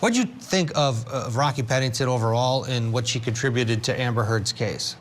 What did you think of Rocky Pennington overall and what she contributed to Amber Heard's case?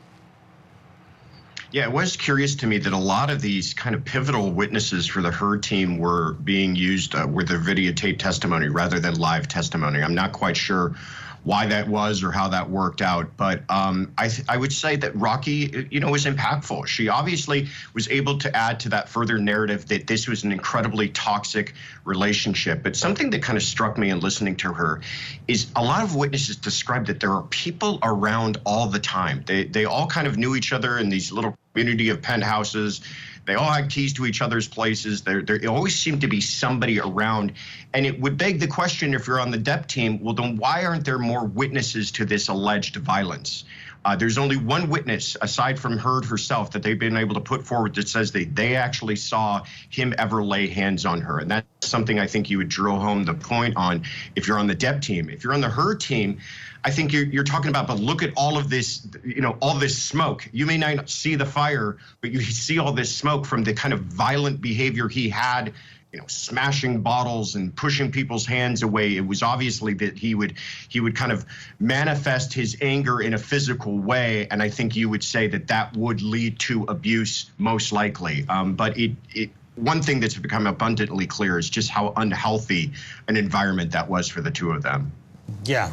Yeah, it was curious to me that a lot of these kind of pivotal witnesses for the Heard team were being used with their videotape testimony rather than live testimony. I'm not quite sure why that was or how that worked out, but I would say that Rocky, was impactful. She obviously was able to add to that further narrative that this was an incredibly toxic relationship. But something that kind of struck me in listening to her is a lot of witnesses described that there are people around all the time. They all kind of knew each other in these little community of penthouses. They all had keys to each other's places. There always seemed to be somebody around. And it would beg the question, if you're on the Depp team, well, then why aren't there more witnesses to this alleged violence? There's only one witness, aside from Heard herself, that they've been able to put forward that says they actually saw him ever lay hands on her. And that's something I think you would drill home the point on if you're on the Depp team. If you're on the Heard team, I think you're talking about, but look at all of this, all this smoke. You may not see the fire, but you see all this smoke from the kind of violent behavior he had, smashing bottles and pushing people's hands away. It was obviously that he would kind of manifest his anger in a physical way, and I think you would say that would lead to abuse most likely. But one thing that's become abundantly clear is just how unhealthy an environment that was for the two of them. Yeah.